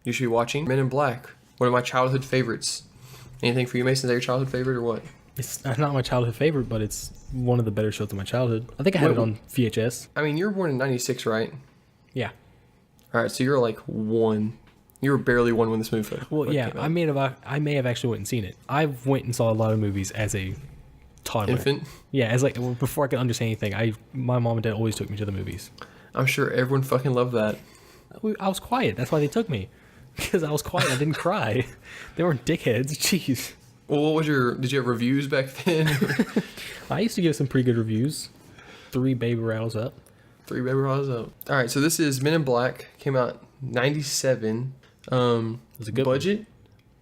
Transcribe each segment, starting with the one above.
you should be watching Men in Black, one of my childhood favorites. Anything for you, Mason? Is that your childhood favorite or what? It's not my childhood favorite, but it's one of the better shows of my childhood. I think I had it on VHS. I mean, you were born in 96, right? Yeah. All right, so you're like 1. You were barely 1 when this movie Well, yeah, came out. I may have actually went and seen it. I went and saw a lot of movies as a toddler. Infant? Yeah, as like before I could understand anything. My mom and dad always took me to the movies. I'm sure everyone fucking loved that. I was quiet. That's why they took me. Because I was quiet. I didn't cry. They weren't dickheads. Jeez. Well, what was did you have reviews back then? I used to give some pretty good reviews. 3 baby rattles up. 3 baby rolls up. All right, so this is Men in Black. Came out 97. It was a good budget.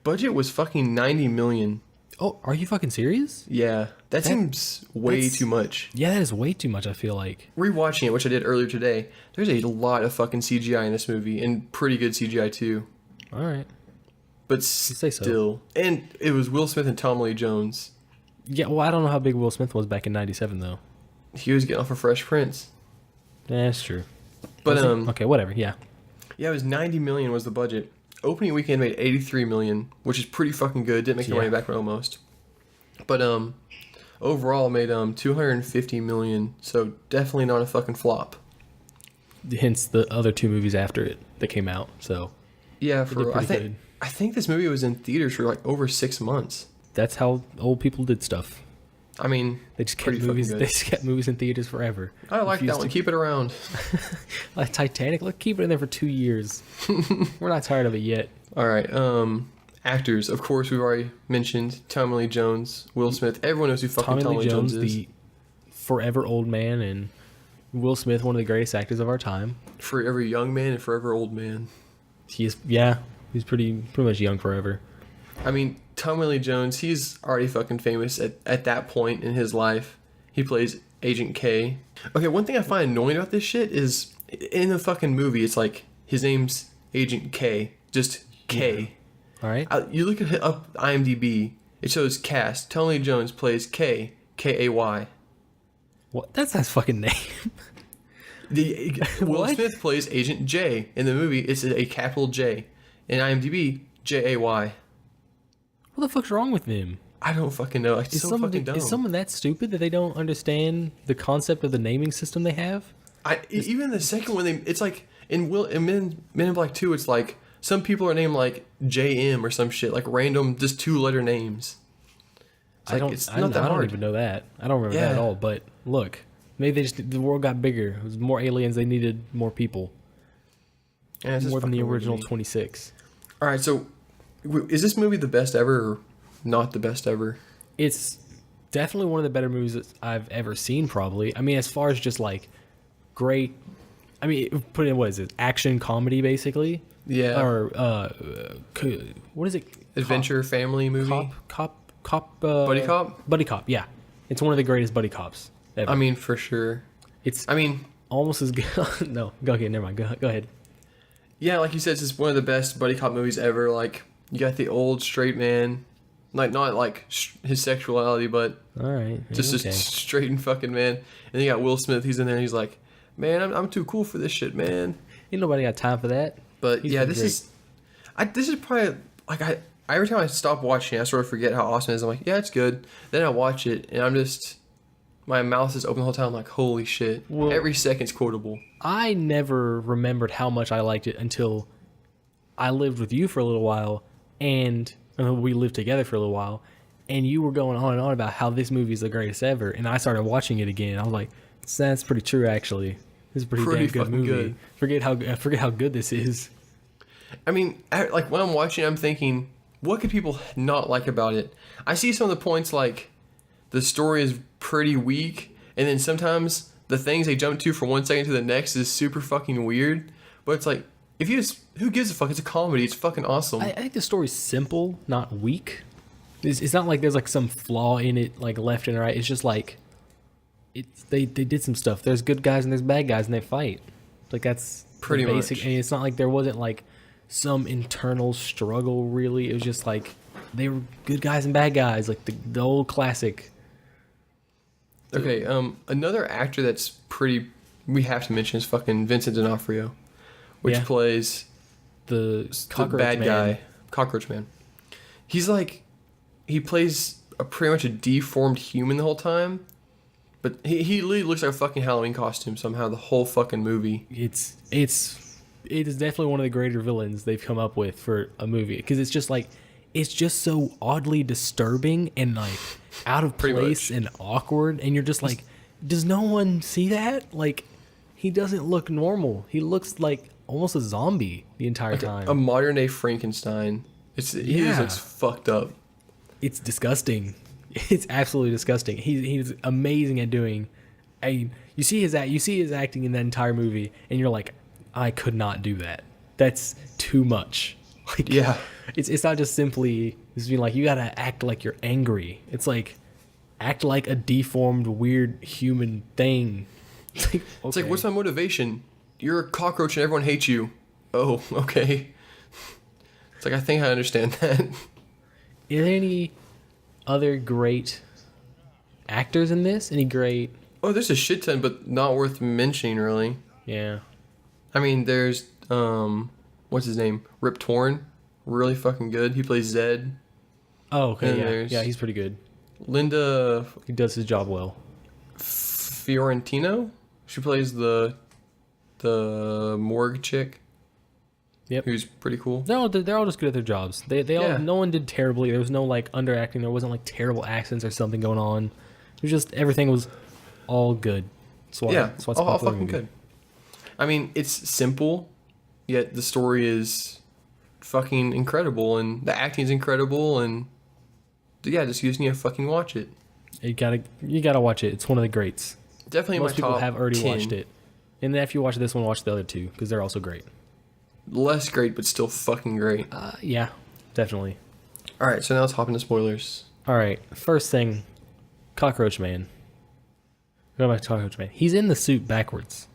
Budget was fucking 90 million. Oh, are you fucking serious? Yeah, that seems way too much. Yeah, that is way too much, I feel like. Rewatching it, which I did earlier today, there's a lot of fucking CGI in this movie, and pretty good CGI too. All right. But say so. still. And it was Will Smith and Tommy Lee Jones. Yeah, well, I don't know how big Will Smith was back in 97, though. He was getting off of Fresh Prince. Yeah, that's true. But, okay, whatever, yeah. Yeah, it was 90 million was the budget. Opening weekend made 83 million, which is pretty fucking good. Didn't make the money back but almost. But overall made 250 million, so definitely not a fucking flop. Hence the other 2 movies after it that came out, so. Yeah, good. I think this movie was in theaters for like over 6 months. That's how old people did stuff. I mean, They just kept movies. They just kept movies in theaters forever. I like that one. Keep it around. Like Titanic, let's keep it in there for 2 years. We're not tired of it yet. All right. Actors, of course, we've already mentioned Tommy Lee Jones, Will Smith. Everyone knows who fucking Tommy Lee Jones is. The forever old man, and Will Smith, one of the greatest actors of our time. Forever young man and forever old man. He's pretty much young forever. I mean, Tommy Lee Jones, he's already fucking famous at that point in his life. He plays Agent K. Okay, one thing I find annoying about this shit is in the fucking movie, it's like his name's Agent K, just K. Yeah. All right. You look up IMDb, it shows cast. Tommy Lee Jones plays K, K-A-Y. What? That's his fucking name. Will Smith plays Agent J. In the movie, it's a capital J. In IMDb, J-A-Y. What the fuck's wrong with them? I don't fucking know. It's so fucking dumb. Is someone that stupid that they don't understand the concept of the naming system they have? Even the second one, it's like in Men in Black 2, it's like some people are named like JM or some shit, like random, just 2-letter names. I don't even know that. I don't remember that at all. But look, maybe the world got bigger. It was more aliens. They needed more people. Yeah, more than the original 26. All right, so is this movie the best ever or not the best ever? It's definitely one of the better movies that I've ever seen, probably. I mean, as far as just like great, I mean, put in, what is it? Action comedy, basically? Yeah. Or, what is it? Adventure family movie? Buddy Cop? Buddy Cop, yeah. It's one of the greatest buddy cops ever. I mean, for sure. It's almost as good. No, okay, never mind. Go ahead. Yeah, like you said, it's just one of the best buddy cop movies ever. Like, you got the old straight man, like not like his sexuality, but all right, just a straight and fucking man. And you got Will Smith. He's in there. And he's like, man, I'm too cool for this shit, man. Ain't nobody got time for that. But yeah, this is probably like every time I stop watching, I sort of forget how awesome it is. I'm like, yeah, it's good. Then I watch it, and I'm just, my mouth is open the whole time. I'm like, holy shit. Well, every second's quotable. I never remembered how much I liked it until I lived with you for a little while, and we lived together for a little while, and you were going on and on about how this movie is the greatest ever, and I started watching it again. I was like, that's pretty true, actually. This is a pretty damn good movie. Good. I forget how good this is. I mean, like when I'm watching, I'm thinking, what could people not like about it? I see some of the points like the story is pretty weak, and then sometimes the things they jump to from one second to the next is super fucking weird. But it's like, if you just, who gives a fuck? It's a comedy. It's fucking awesome. I think the story's simple, not weak. It's not like there's like some flaw in it, like left and right. It's just like, they did some stuff. There's good guys and there's bad guys and they fight. Like that's pretty basic. Much. And it's not like there wasn't like some internal struggle really. It was just like they were good guys and bad guys, like the old classic. Okay, another actor that's pretty we have to mention is fucking Vincent D'Onofrio, which plays the the cockroach bad man. guy, Cockroach Man. He's like, he plays a pretty much a deformed human the whole time, but he literally looks like a fucking Halloween costume somehow the whole fucking movie. It is definitely one of the greater villains they've come up with for a movie because it's just so oddly disturbing and like out of Pretty place much. and awkward, and you're just like, does no one see that? Like, he doesn't look normal. He looks like almost a zombie the entire time. A modern day Frankenstein. He just Yeah. looks fucked up. It's disgusting. It's absolutely disgusting. He's amazing at doing. You see his acting in that entire movie, and you're like, I could not do that. That's too much. Like, Yeah. it's not just simply just being like you gotta act like you're angry. It's like act like a deformed, weird human thing. It's like, It's like, what's my motivation? You're a cockroach and everyone hates you. Oh, okay. It's like, I think I understand that. Are there any other great actors in this? Any great? Oh, there's a shit ton, but not worth mentioning, really. Yeah. I mean, there's, what's his name? Rip Torn. Really fucking good. He plays Zed. Oh, okay. And Yeah. there's- Yeah, he's pretty good. Linda He does his job well. Fiorentino. She plays the morgue chick. Yep. Who's pretty cool. They're all just good at their jobs. They all Yeah. no one did terribly. There was no like underacting. There wasn't like terrible accents or something going on. It was just everything was all good. That's why, Yeah, that's why it's a all popular fucking movie. good. I mean, it's simple, yet the story is fucking incredible, and the acting is incredible, and yeah, just you just need to fucking watch it. You gotta watch it. It's one of the greats. Definitely Most my people top have already 10. watched it. And then after you watch this one, watch the other two because they're also great. Less great, but still fucking great. Yeah, definitely. All right, so now let's hop into spoilers. All right, first thing, Cockroach Man. Go back to Cockroach Man. He's in the suit backwards.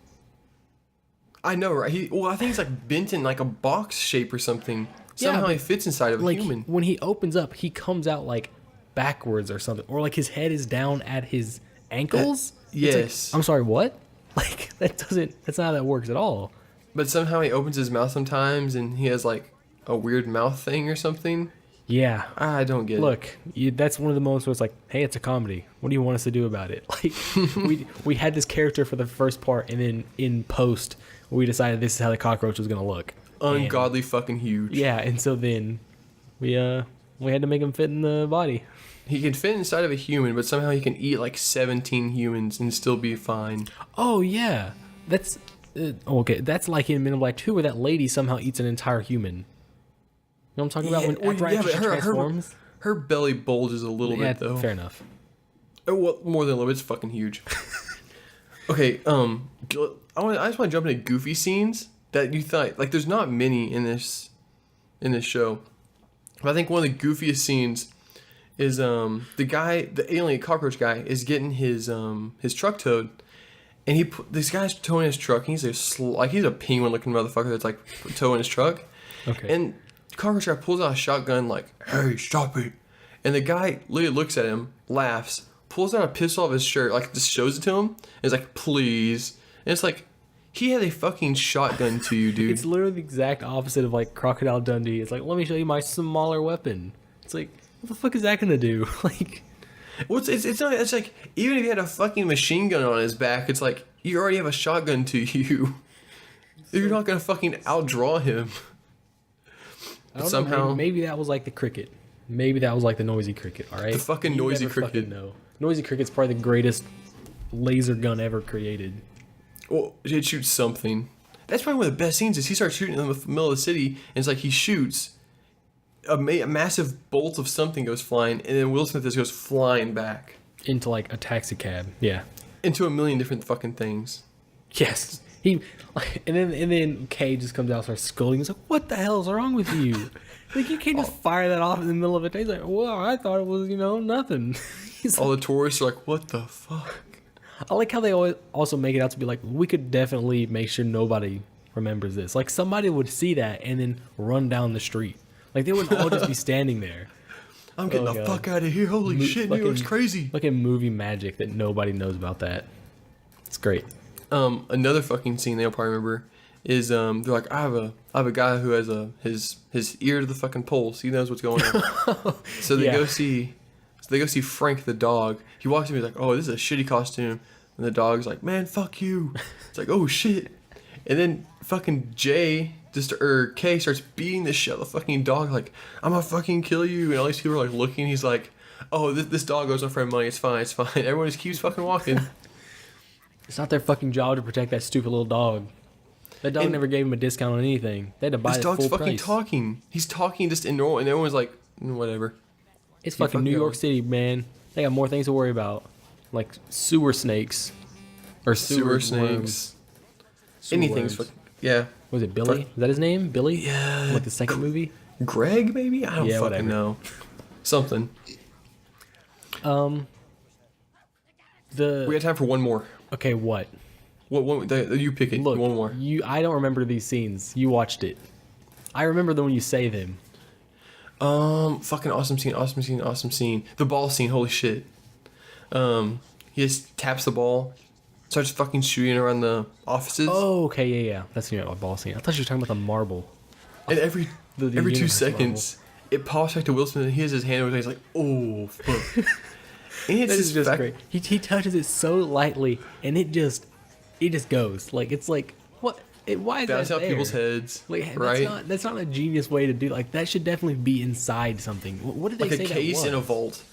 I know, right? I think he's like bent in like a box shape or something. Yeah, Somehow but he fits inside of a Like human. when he opens up, he comes out like backwards or something, or like his head is down at his ankles. It's like, Yes. I'm sorry, what? Like that's not how that works at all. But somehow he opens his mouth sometimes, and he has like a weird mouth thing or something. Yeah. I don't get it. Look, that's one of the moments where it's like, hey, it's a comedy. What do you want us to do about it? Like, we had this character for the first part, and then in post, we decided this is how the cockroach was gonna look. And- Ungodly fucking huge. yeah, and so then we had to make him fit in the body. He can fit inside of a human, but somehow he can eat like 17 humans and still be fine. Oh yeah, that's okay. That's like in Men in Black 2, where that lady somehow eats an entire human. You know what I'm talking about? When after she transforms. her belly bulges a little Yeah, bit though. fair enough. Oh, well, more than a little bit. It's fucking huge. Okay, I just want to jump into goofy scenes that you thought like there's not many in this show. But I think one of the goofiest scenes is the alien cockroach guy is getting his truck towed, and this guy's towing his truck. And he's he's a penguin looking motherfucker that's like towing his truck. Okay. And cockroach guy pulls out a shotgun like, "Hey, stop it!" And the guy literally looks at him, laughs, pulls out a pistol off his shirt, like just shows it to him, and is like, "Please!" And it's like, he had a fucking shotgun to you, dude. It's literally the exact opposite of like Crocodile Dundee. It's like, let me show you my smaller weapon. It's like, what the fuck is that gonna do? Like, Well, it's not. It's like even if he had a fucking machine gun on his back, it's like you already have a shotgun to you. You're not gonna fucking outdraw him. I don't somehow- know, maybe that was like the cricket. Maybe that was like the noisy cricket. All right, The fucking You noisy never fucking cricket. know. Noisy cricket's probably the greatest laser gun ever created. Well, it shoots something. That's probably one of the best scenes. Is he starts shooting in the middle of the city, and it's like he shoots. A massive bolt of something goes flying, and then Will Smith just goes flying back Into like a taxi cab. Yeah. into a million different fucking things. Yes. And then Kay just comes out and starts scolding. He's like, "What the hell's wrong with you? Like you can't just fire that off in the middle of a day." He's like, "Well, I thought it was nothing." He's All the tourists are like, "What the fuck?" I like how they always also make it out to be like, we could definitely make sure nobody remembers this. Like somebody would see that and then run down the street. Like they wouldn't all just be standing there. I'm getting Oh, the God. fuck out of here! Holy shit, New York's crazy. Like in movie magic that nobody knows about that. It's great. Another fucking scene they'll probably remember is they're like, I have a guy who has his ear to the fucking pulse. He knows what's going on. So they Yeah. go see Frank the dog. He walks in, he's like, oh, this is a shitty costume. And the dog's like, man, fuck you. It's like, oh shit. And then fucking Kay starts beating the shit out of the fucking dog, like, I'm gonna fucking kill you. And all these people are like looking. He's like, oh, this dog owes my friend money. It's fine. Everyone just keeps fucking walking. It's not their fucking job to protect that stupid little dog. That dog And- never gave him a discount on anything. They had to buy This it dog's full fucking price. talking. He's talking just in normal, and everyone's like, whatever. It's You fucking New fucking York go. City, man. They got more things to worry about, like sewer snakes, or Sewer worms. snakes. Sewer Anything's worms. fucking, yeah. Was it Billy? Is that his name? Billy? Yeah. Like the second movie? Greg, maybe? I don't Yeah, fucking whatever. know. Something. The We got time for one more. okay, what? You pick it. Look, One more. I don't remember these scenes. You watched it. I remember them when you say them. Fucking awesome scene. The ball scene, holy shit. He just taps the ball, starts fucking shooting around the offices, Oh, okay, yeah. That's a ball scene. I thought you were talking about the marble. and every The 2 universe seconds, it pops back to Will Smith, and he has his hand over his he's like, oh, fuck. And it's That is just fact- great. He touches it so lightly, and it just goes. Like it's like what? Why is that bounce out there? people's heads, Like right? that's not a genius way to do. Like that should definitely be inside something. What did they Like say a case that in a was? vault.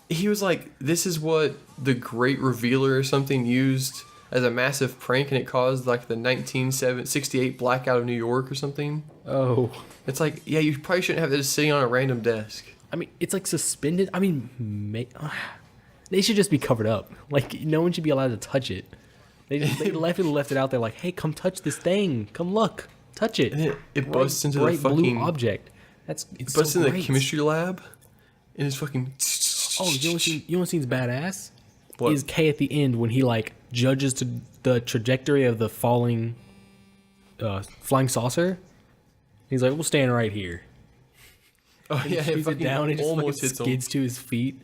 He was like, this is what the Great Revealer or something used as a massive prank, and it caused like the 1968 blackout of New York or something. Oh, It's like, yeah, you probably shouldn't have this sitting on a random desk. I mean, it's like suspended. I mean, they should just be covered up. Like no one should be allowed to touch it. They left it out there. Like, hey, come touch this thing. Come look, touch it. And it busts into the bright fucking blue object. It's busts so into the great. chemistry lab, and it's fucking. Oh, you know what scene's badass? What? Is K at the end when he like judges to the trajectory of the falling flying saucer. He's like, we'll stand right here. Oh And he yeah, shoots it fucking down. It just fucking almost hits him. skids to his feet.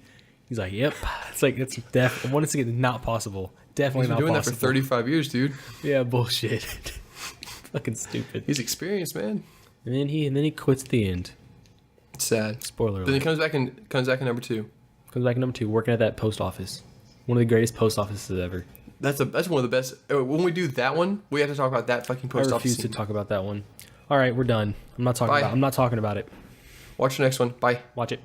He's like, yep. It's like it's once again not possible. Definitely He's been not doing possible. that for 35 years, dude. Yeah, bullshit. Fucking stupid. He's experienced, man. And then he quits at the end. It's sad. Spoiler Then he alert. comes back in number 2. Comes back in number 2, working at that post office. One of the greatest post offices ever. That's one of the best. When we do that one, we have to talk about that fucking I post office refuse to scene. talk about that one. All right, we're done. I'm not talking Bye. about it. Watch the next one. Bye. Watch it.